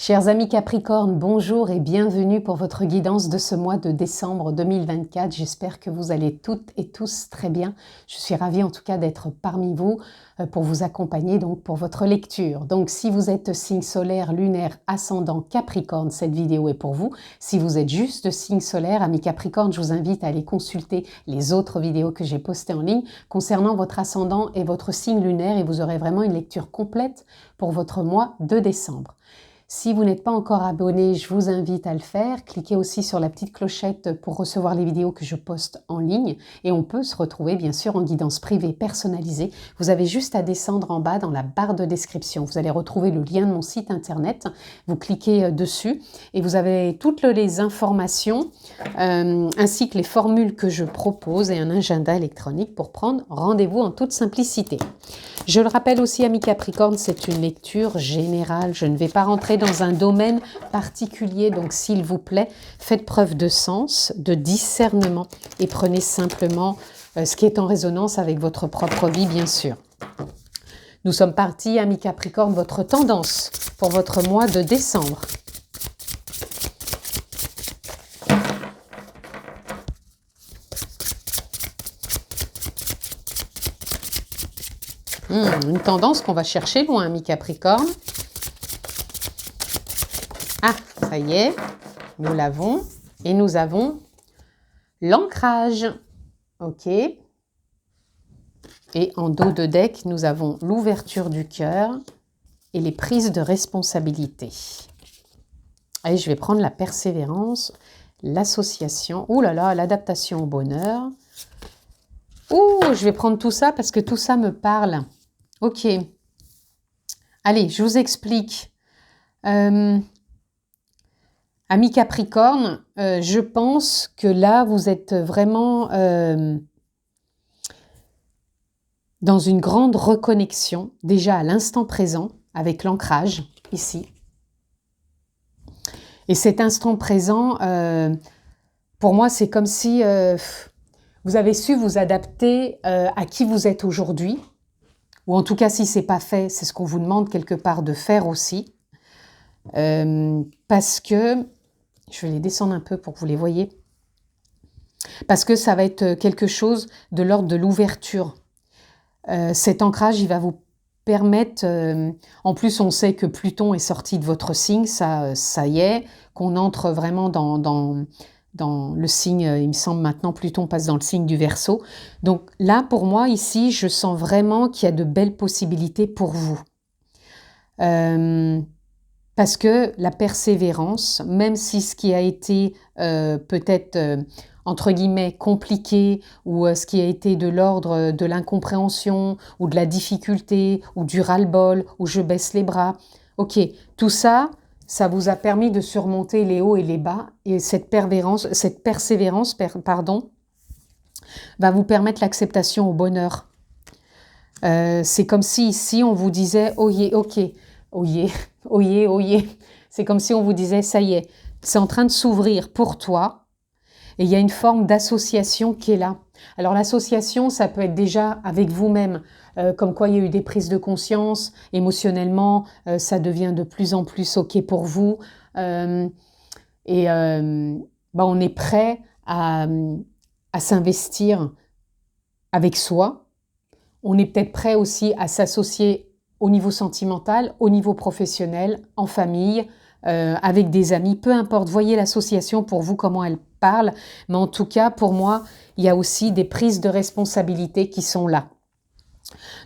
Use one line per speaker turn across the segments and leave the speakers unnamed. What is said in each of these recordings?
Chers amis Capricorne, bonjour et bienvenue pour votre guidance de ce mois de décembre 2024. J'espère que vous allez toutes et tous très bien. Je suis ravie en tout cas d'être parmi vous pour vous accompagner donc pour votre lecture. Donc si vous êtes signe solaire, lunaire, ascendant Capricorne, cette vidéo est pour vous. Si vous êtes juste signe solaire, amis Capricorne, je vous invite à aller consulter les autres vidéos que j'ai postées en ligne concernant votre ascendant et votre signe lunaire et vous aurez vraiment une lecture complète pour votre mois de décembre. Si vous n'êtes pas encore abonné, je vous invite à le faire. Cliquez aussi sur la petite clochette pour recevoir les vidéos que je poste en ligne. Et on peut se retrouver bien sûr en guidance privée personnalisée. Vous avez juste à descendre en bas dans la barre de description. Vous allez retrouver le lien de mon site internet. Vous cliquez dessus et vous avez toutes les informations ainsi que les formules que je propose et un agenda électronique pour prendre rendez-vous en toute simplicité. Je le rappelle aussi, amis Capricorne, c'est une lecture générale. Je ne vais pas rentrer dans un domaine particulier, donc s'il vous plaît, faites preuve de sens, de discernement et prenez simplement ce qui est en résonance avec votre propre vie, bien sûr. Nous sommes partis, amis Capricorne, votre tendance pour votre mois de décembre. Une tendance qu'on va chercher loin, amis Capricorne. Ah, ça y est, nous l'avons. Et nous avons l'ancrage. Ok. Et en dos de deck, nous avons l'ouverture du cœur et les prises de responsabilité. Allez, je vais prendre la persévérance, l'association. Ouh là là, l'adaptation au bonheur. Ouh, je vais prendre tout ça parce que tout ça me parle. Ok. Allez, je vous explique. Amis Capricorne, je pense que là, vous êtes vraiment dans une grande reconnexion, déjà à l'instant présent, avec l'ancrage, ici. Et cet instant présent, pour moi, c'est comme si vous avez su vous adapter à qui vous êtes aujourd'hui. Ou en tout cas, si ce n'est pas fait, c'est ce qu'on vous demande quelque part de faire aussi. Parce que, je vais les descendre un peu pour que vous les voyez, parce que ça va être quelque chose de l'ordre de l'ouverture. Cet ancrage, il va vous permettre, en plus on sait que Pluton est sorti de votre signe, ça y est, qu'on entre vraiment dans le signe, il me semble maintenant, Pluton passe dans le signe du Verseau. Donc là, pour moi, ici, je sens vraiment qu'il y a de belles possibilités pour vous. Parce que la persévérance, même si ce qui a été peut-être, entre guillemets, compliqué, ou ce qui a été de l'ordre de l'incompréhension, ou de la difficulté, ou du ras-le-bol, ou je baisse les bras, ok, tout ça, ça vous a permis de surmonter les hauts et les bas, et cette persévérance, va vous permettre l'acceptation au bonheur. C'est comme si ici on vous disait, oyez, ok, oyez, oyez, oyez. C'est comme si on vous disait, ça y est, c'est en train de s'ouvrir pour toi, et il y a une forme d'association qui est là. Alors l'association, ça peut être déjà avec vous-même, comme quoi il y a eu des prises de conscience, émotionnellement, ça devient de plus en plus ok pour vous, on est prêt à s'investir avec soi. On est peut-être prêt aussi à s'associer au niveau sentimental, au niveau professionnel, en famille, avec des amis, peu importe. Voyez l'association pour vous, comment elle parle. Mais en tout cas, pour moi, il y a aussi des prises de responsabilité qui sont là.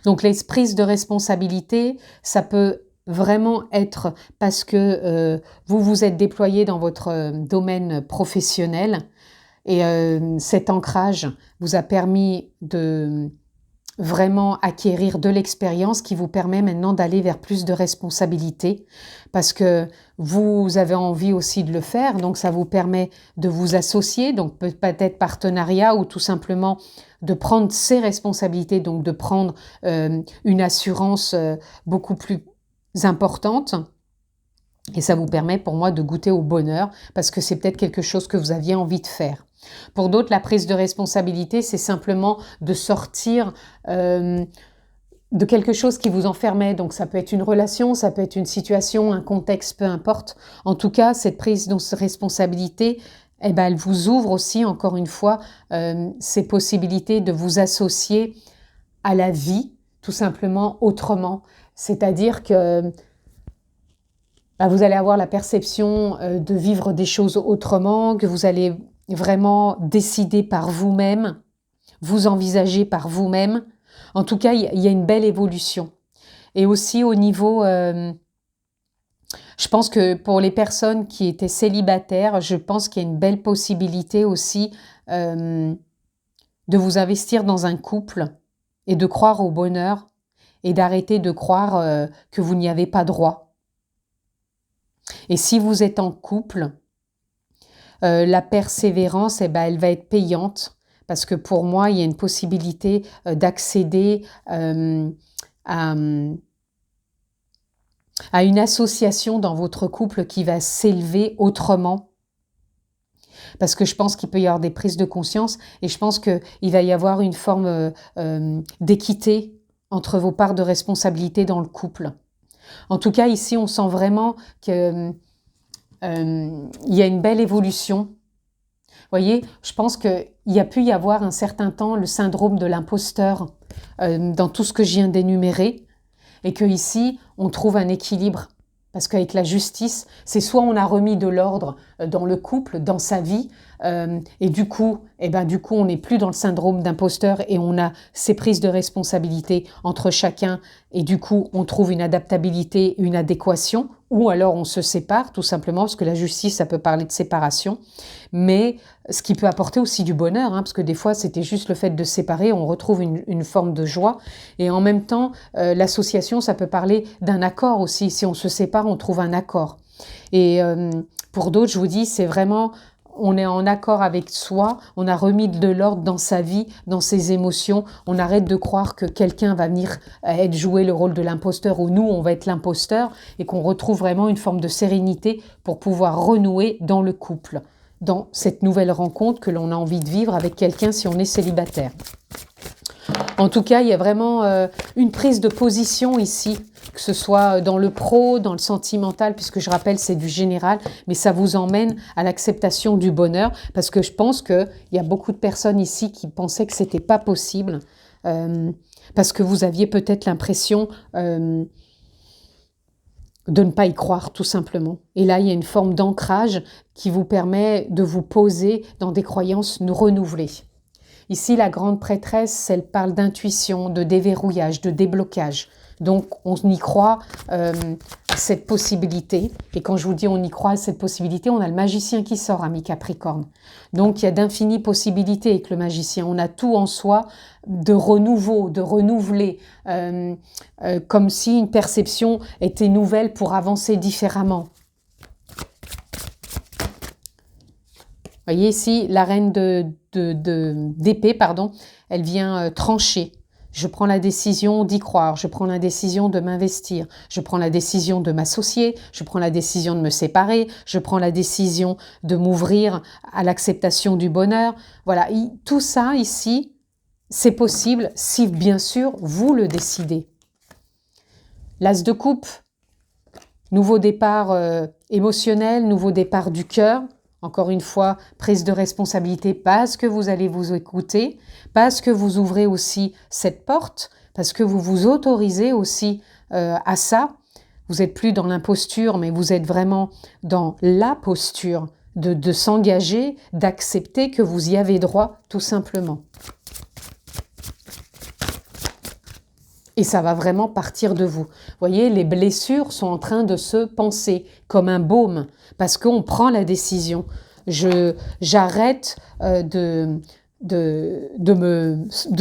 Donc les prises de responsabilité, ça peut vraiment être parce que vous vous êtes déployé dans votre domaine professionnel et cet ancrage vous a permis de vraiment acquérir de l'expérience qui vous permet maintenant d'aller vers plus de responsabilités parce que vous avez envie aussi de le faire, donc ça vous permet de vous associer, donc peut-être partenariat ou tout simplement de prendre ses responsabilités, donc de prendre une assurance beaucoup plus importante. Et ça vous permet pour moi de goûter au bonheur parce que c'est peut-être quelque chose que vous aviez envie de faire. Pour d'autres, la prise de responsabilité, c'est simplement de sortir de quelque chose qui vous enfermait. Donc ça peut être une relation, ça peut être une situation, un contexte, peu importe. En tout cas, cette prise de responsabilité, eh ben, elle vous ouvre aussi, encore une fois, ces possibilités de vous associer à la vie, tout simplement autrement. C'est-à-dire que vous allez avoir la perception de vivre des choses autrement, que vous allez vraiment décider par vous-même, vous envisager par vous-même. En tout cas, il y a une belle évolution. Et aussi au niveau, je pense que pour les personnes qui étaient célibataires, je pense qu'il y a une belle possibilité aussi de vous investir dans un couple et de croire au bonheur et d'arrêter de croire que vous n'y avez pas droit. Et si vous êtes en couple, la persévérance, eh ben, elle va être payante parce que pour moi, il y a une possibilité d'accéder à une association dans votre couple qui va s'élever autrement. Parce que je pense qu'il peut y avoir des prises de conscience et je pense qu'il va y avoir une forme d'équité entre vos parts de responsabilité dans le couple. En tout cas, ici, on sent vraiment qu'il y a une belle évolution. Vous voyez, je pense qu'il y a pu y avoir un certain temps le syndrome de l'imposteur dans tout ce que je viens d'énumérer et qu'ici, on trouve un équilibre. Parce qu'avec la justice, c'est soit on a remis de l'ordre dans le couple, dans sa vie, et du coup, on n'est plus dans le syndrome d'imposteur et on a ces prises de responsabilité entre chacun et du coup, on trouve une adaptabilité, une adéquation, ou alors on se sépare tout simplement, parce que la justice, ça peut parler de séparation, mais ce qui peut apporter aussi du bonheur, parce que des fois, c'était juste le fait de séparer, on retrouve une forme de joie, et en même temps, l'association, ça peut parler d'un accord aussi. Si on se sépare, on trouve un accord. Et pour d'autres, je vous dis, c'est vraiment, on est en accord avec soi, on a remis de l'ordre dans sa vie, dans ses émotions, on arrête de croire que quelqu'un va venir jouer le rôle de l'imposteur ou nous, on va être l'imposteur et qu'on retrouve vraiment une forme de sérénité pour pouvoir renouer dans le couple, dans cette nouvelle rencontre que l'on a envie de vivre avec quelqu'un si on est célibataire. En tout cas, il y a vraiment une prise de position ici, que ce soit dans le pro, dans le sentimental, puisque je rappelle, c'est du général, mais ça vous emmène à l'acceptation du bonheur, parce que je pense qu'il y a beaucoup de personnes ici qui pensaient que c'était pas possible, parce que vous aviez peut-être l'impression de ne pas y croire, tout simplement. Et là, il y a une forme d'ancrage qui vous permet de vous poser dans des croyances renouvelées. Ici, la grande prêtresse, elle parle d'intuition, de déverrouillage, de déblocage. Donc, on y croit à cette possibilité. Et quand je vous dis on y croit à cette possibilité, on a le magicien qui sort, ami Capricorne. Donc, il y a d'infinies possibilités avec le magicien. On a tout en soi de renouveau, de renouveler, comme si une perception était nouvelle pour avancer différemment. Vous voyez ici, la reine d'épée, elle vient trancher. Je prends la décision d'y croire, je prends la décision de m'investir, je prends la décision de m'associer, je prends la décision de me séparer, je prends la décision de m'ouvrir à l'acceptation du bonheur. Voilà, tout ça ici, c'est possible si bien sûr vous le décidez. L'as de coupe, nouveau départ émotionnel, nouveau départ du cœur. Encore une fois, prise de responsabilité parce que vous allez vous écouter, parce que vous ouvrez aussi cette porte, parce que vous vous autorisez aussi à ça. Vous n'êtes plus dans l'imposture, mais vous êtes vraiment dans la posture de s'engager, d'accepter que vous y avez droit, tout simplement. Et ça va vraiment partir de vous. Vous voyez, les blessures sont en train de se panser comme un baume parce qu'on prend la décision. J'arrête de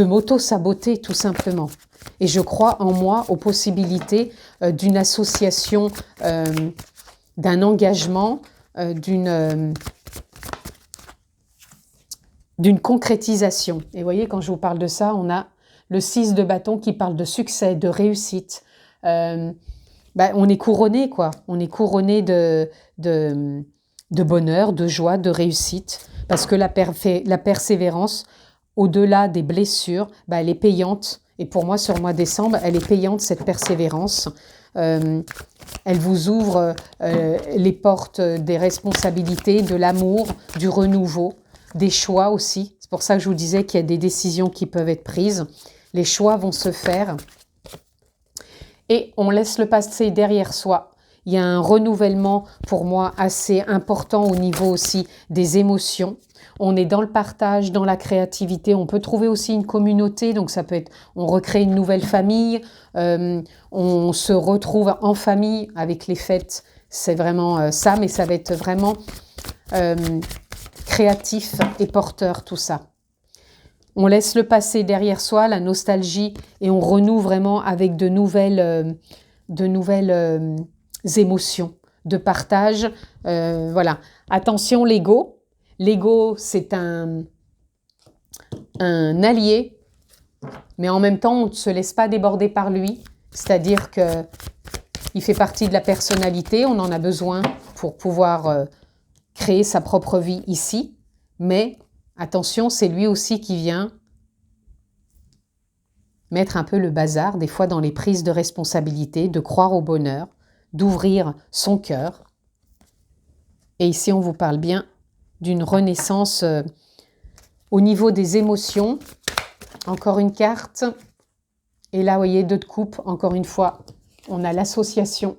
m'auto-saboter tout simplement. Et je crois en moi, aux possibilités d'une association, d'un engagement, d'une concrétisation. Et vous voyez, quand je vous parle de ça, on a le 6 de bâton qui parle de succès, de réussite. On est couronné, quoi. On est couronné de bonheur, de joie, de réussite. Parce que la persévérance, au-delà des blessures, elle est payante. Et pour moi, sur le mois de décembre, elle est payante, cette persévérance. Elle vous ouvre les portes des responsabilités, de l'amour, du renouveau, des choix aussi. C'est pour ça que je vous disais qu'il y a des décisions qui peuvent être prises. Les choix vont se faire. Et on laisse le passé derrière soi. Il y a un renouvellement pour moi assez important au niveau aussi des émotions. On est dans le partage, dans la créativité. On peut trouver aussi une communauté. Donc ça peut être, on recrée une nouvelle famille. On se retrouve en famille avec les fêtes. C'est vraiment ça, mais ça va être vraiment créatif et porteur tout ça. On laisse le passé derrière soi, la nostalgie, et on renoue vraiment avec de nouvelles émotions, de partage. Voilà. Attention, l'ego. L'ego, c'est un allié, mais en même temps, on ne se laisse pas déborder par lui. C'est-à-dire qu'il fait partie de la personnalité, on en a besoin pour pouvoir créer sa propre vie ici. Mais attention, c'est lui aussi qui vient mettre un peu le bazar, des fois dans les prises de responsabilité, de croire au bonheur, d'ouvrir son cœur. Et ici, on vous parle bien d'une renaissance au niveau des émotions. Encore une carte. Et là, vous voyez, 2 de coupe. Encore une fois, on a l'association,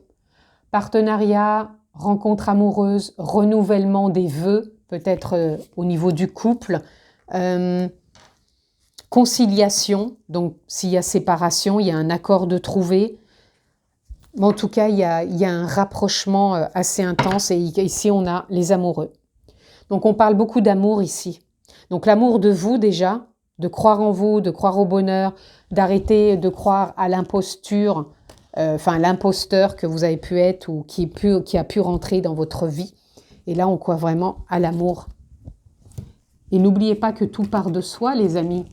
partenariat, rencontre amoureuse, renouvellement des vœux, peut-être au niveau du couple, conciliation. Donc, s'il y a séparation, il y a un accord de trouver. Mais en tout cas, il y a un rapprochement assez intense. Et ici, on a les amoureux. Donc, on parle beaucoup d'amour ici. Donc, l'amour de vous déjà, de croire en vous, de croire au bonheur, d'arrêter de croire à l'imposture, l'imposteur que vous avez pu être ou qui a pu rentrer dans votre vie. Et là, on croit vraiment à l'amour. Et n'oubliez pas que tout part de soi, les amis.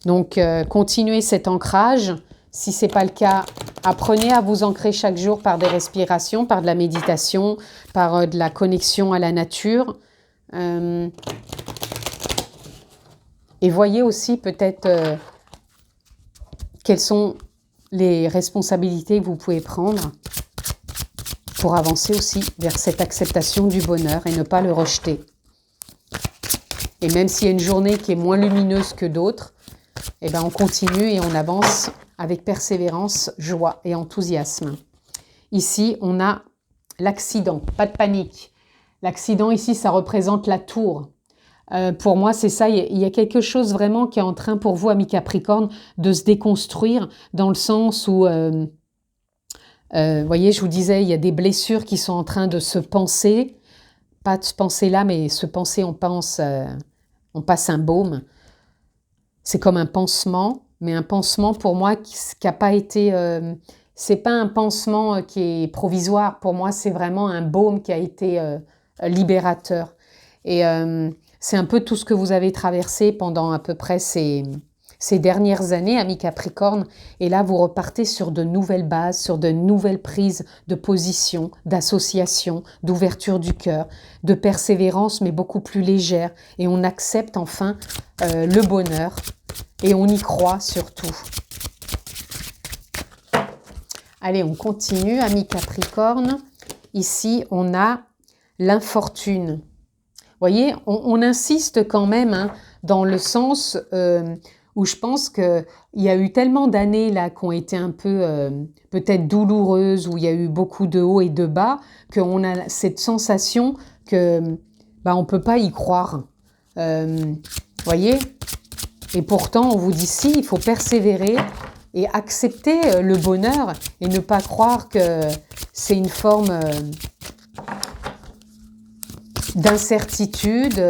Donc, continuez cet ancrage. Si ce n'est pas le cas, apprenez à vous ancrer chaque jour par des respirations, par de la méditation, par de la connexion à la nature. Et voyez aussi peut-être quelles sont les responsabilités que vous pouvez prendre pour avancer aussi vers cette acceptation du bonheur et ne pas le rejeter. Et même s'il y a une journée qui est moins lumineuse que d'autres, eh ben on continue et on avance avec persévérance, joie et enthousiasme. Ici, on a l'accident, pas de panique. L'accident ici, ça représente la tour. Pour moi, c'est ça, il y a quelque chose vraiment qui est en train pour vous, amis Capricorne, de se déconstruire dans le sens où, voyez, je vous disais, il y a des blessures qui sont en train de se panser, pas de se panser là, mais se panser, on passe un baume. C'est comme un pansement, mais un pansement pour moi qui n'a pas été... c'est pas un pansement qui est provisoire, pour moi c'est vraiment un baume qui a été libérateur. Et c'est un peu tout ce que vous avez traversé pendant à peu près ces dernières années, amis Capricorne. Et là, vous repartez sur de nouvelles bases, sur de nouvelles prises de position, d'association, d'ouverture du cœur, de persévérance, mais beaucoup plus légère. Et on accepte enfin le bonheur et on y croit surtout. Allez, on continue, amis Capricorne. Ici, on a l'infortune. Vous voyez, on insiste quand même dans le sens où je pense qu'il y a eu tellement d'années là qui ont été un peu peut-être douloureuses, où il y a eu beaucoup de hauts et de bas, qu'on a cette sensation que on ne peut pas y croire. Voyez? Et pourtant, on vous dit si, il faut persévérer et accepter le bonheur et ne pas croire que c'est une forme d'incertitude.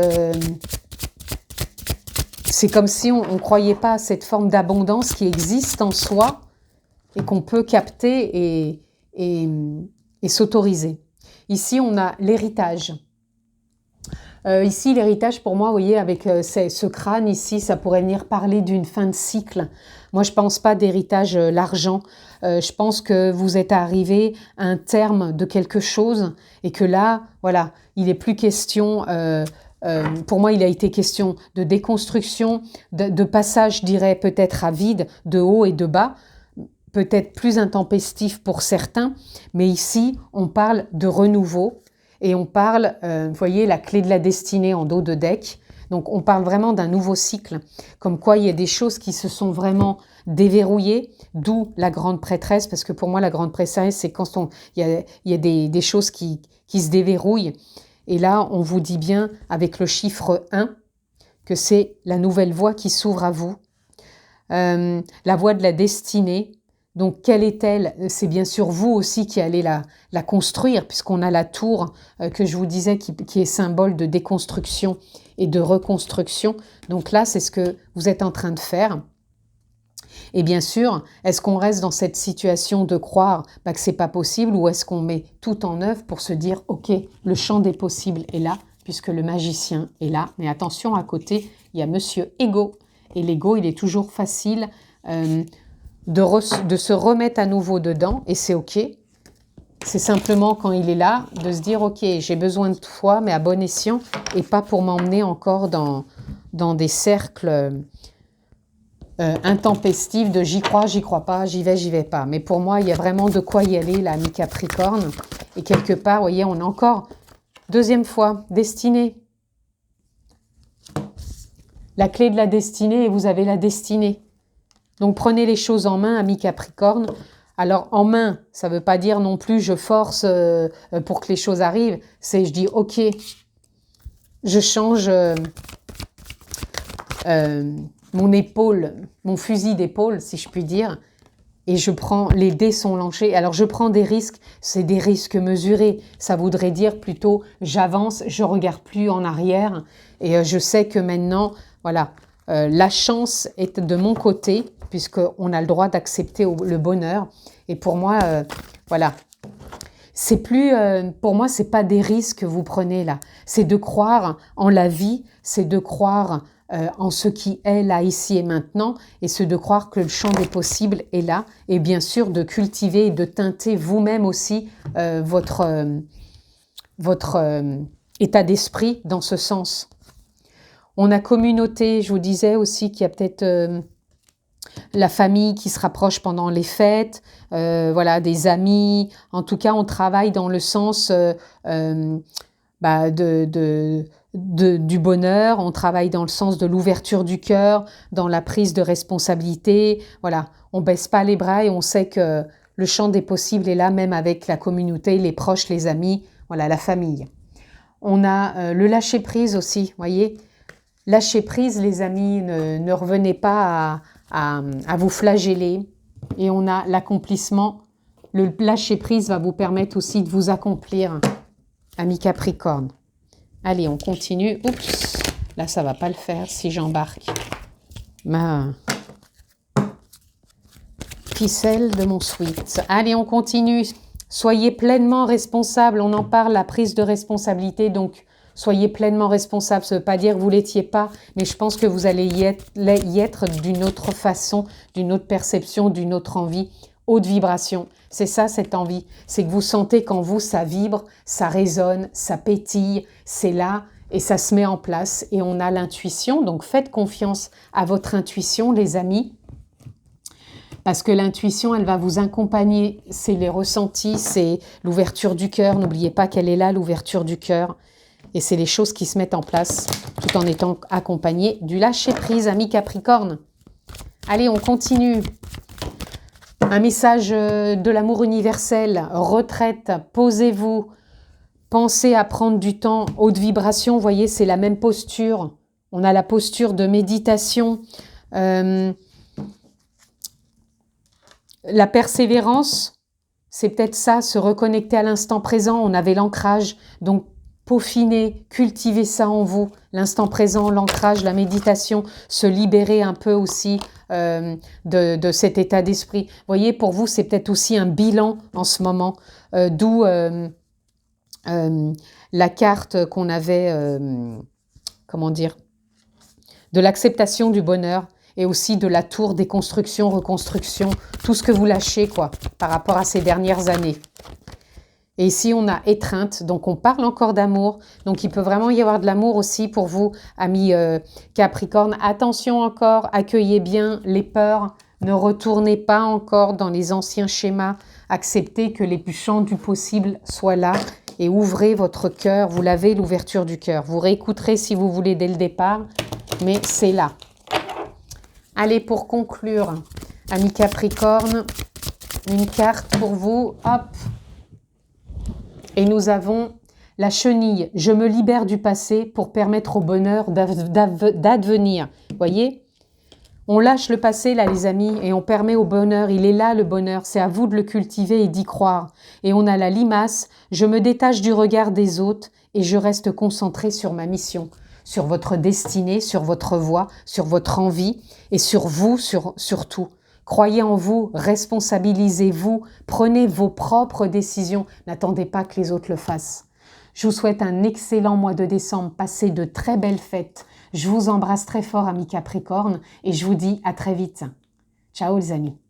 C'est comme si on ne croyait pas à cette forme d'abondance qui existe en soi et qu'on peut capter et s'autoriser. Ici, on a l'héritage. Ici, l'héritage, pour moi, vous voyez, avec ce crâne ici, ça pourrait venir parler d'une fin de cycle. Moi, je ne pense pas d'héritage, l'argent. Je pense que vous êtes arrivé à un terme de quelque chose et que là, voilà, il n'est plus question pour moi, il a été question de déconstruction, de passage, je dirais, peut-être à vide, de haut et de bas, peut-être plus intempestif pour certains, mais ici, on parle de renouveau et on parle, vous voyez, la clé de la destinée en dos de deck. Donc, on parle vraiment d'un nouveau cycle, comme quoi il y a des choses qui se sont vraiment déverrouillées, d'où la grande prêtresse, parce que pour moi, la grande prêtresse, c'est quand il y a des choses qui se déverrouillent. Et là, on vous dit bien, avec le chiffre 1, que c'est la nouvelle voie qui s'ouvre à vous. La voie de la destinée. Donc, quelle est-elle? C'est bien sûr vous aussi qui allez la construire, puisqu'on a la tour que je vous disais qui est symbole de déconstruction et de reconstruction. Donc là, c'est ce que vous êtes en train de faire. Et bien sûr, est-ce qu'on reste dans cette situation de croire que c'est pas possible, ou est-ce qu'on met tout en œuvre pour se dire, ok, le champ des possibles est là, puisque le magicien est là. Mais attention, à côté, il y a Monsieur Ego. Et l'ego, il est toujours facile de se remettre à nouveau dedans, et c'est ok. C'est simplement quand il est là, de se dire, ok, j'ai besoin de toi, mais à bon escient, et pas pour m'emmener encore dans des cercles intempestif de j'y crois pas, j'y vais pas. Mais pour moi, il y a vraiment de quoi y aller, là, mi-Capricorne. Et quelque part, vous voyez, on a encore, deuxième fois, destinée. La clé de la destinée, et vous avez la destinée. Donc, prenez les choses en main, ami Capricorne. Alors, en main, ça ne veut pas dire non plus je force pour que les choses arrivent. C'est je dis, ok, je change mon épaule, mon fusil d'épaule, si je puis dire, et je prends, les dés sont lancés. Alors, je prends des risques, c'est des risques mesurés. Ça voudrait dire plutôt, j'avance, je regarde plus en arrière, et je sais que maintenant, voilà, la chance est de mon côté, puisqu'on a le droit d'accepter le bonheur. Et pour moi, voilà, c'est plus, pour moi, c'est pas des risques que vous prenez là. C'est de croire en la vie, c'est de croire en ce qui est là, ici et maintenant, et c'est de croire que le champ des possibles est là, et bien sûr de cultiver et de teinter vous-même aussi votre état d'esprit dans ce sens. On a communauté, je vous disais aussi qu'il y a peut-être la famille qui se rapproche pendant les fêtes, voilà, des amis. En tout cas, on travaille dans le sens du bonheur, on travaille dans le sens de l'ouverture du cœur, dans la prise de responsabilité. Voilà, on baisse pas les bras et on sait que le champ des possibles est là, même avec la communauté, les proches, les amis, voilà, la famille. On a le lâcher-prise aussi, voyez. Lâcher prise, les amis, ne revenez pas à vous flageller. Et on a l'accomplissement. Le lâcher-prise va vous permettre aussi de vous accomplir, ami Capricorne. Allez, on continue. Oups, là, ça va pas le faire si j'embarque ma ficelle de mon sweat. Allez, on continue. Soyez pleinement responsable. On en parle, la prise de responsabilité. Donc, soyez pleinement responsable. Ça ne veut pas dire que vous ne l'étiez pas, mais je pense que vous allez y être d'une autre façon, d'une autre perception, d'une autre envie. Haute vibration, c'est ça cette envie. C'est que vous sentez qu'en vous, ça vibre, ça résonne, ça pétille, c'est là et ça se met en place. Et on a l'intuition, donc faites confiance à votre intuition, les amis. Parce que l'intuition, elle va vous accompagner. C'est les ressentis, c'est l'ouverture du cœur. N'oubliez pas qu'elle est là, l'ouverture du cœur. Et c'est les choses qui se mettent en place tout en étant accompagnées du lâcher-prise, ami Capricorne. Allez, on continue. Un message de l'amour universel. Retraite, posez-vous. Pensez à prendre du temps. Haute vibration, vous voyez, c'est la même posture. On a la posture de méditation. La persévérance, c'est peut-être ça, se reconnecter à l'instant présent. On avait l'ancrage, donc peaufiner, cultiver ça en vous, l'instant présent, l'ancrage, la méditation, se libérer un peu aussi de cet état d'esprit. Vous voyez, pour vous, c'est peut-être aussi un bilan en ce moment, d'où la carte qu'on avait, comment dire, de l'acceptation du bonheur et aussi de la tour déconstruction, reconstruction, tout ce que vous lâchez, quoi, par rapport à ces dernières années. Et ici, on a étreinte, donc on parle encore d'amour. Donc, il peut vraiment y avoir de l'amour aussi pour vous, amis Capricorne. Attention encore, accueillez bien les peurs. Ne retournez pas encore dans les anciens schémas. Acceptez que les champs du possible soient là et ouvrez votre cœur. Vous l'avez, l'ouverture du cœur. Vous réécouterez si vous voulez dès le départ, mais c'est là. Allez, pour conclure, amis Capricorne, une carte pour vous. Hop! Et nous avons la chenille. Je me libère du passé pour permettre au bonheur d'advenir. Voyez? On lâche le passé là les amis et on permet au bonheur. Il est là le bonheur. C'est à vous de le cultiver et d'y croire. Et on a la limace. Je me détache du regard des autres et je reste concentré sur ma mission. Sur votre destinée, sur votre voie, sur votre envie et sur vous surtout. Croyez en vous, responsabilisez-vous, prenez vos propres décisions. N'attendez pas que les autres le fassent. Je vous souhaite un excellent mois de décembre. Passez de très belles fêtes. Je vous embrasse très fort, amis Capricorne, et je vous dis à très vite. Ciao les amis.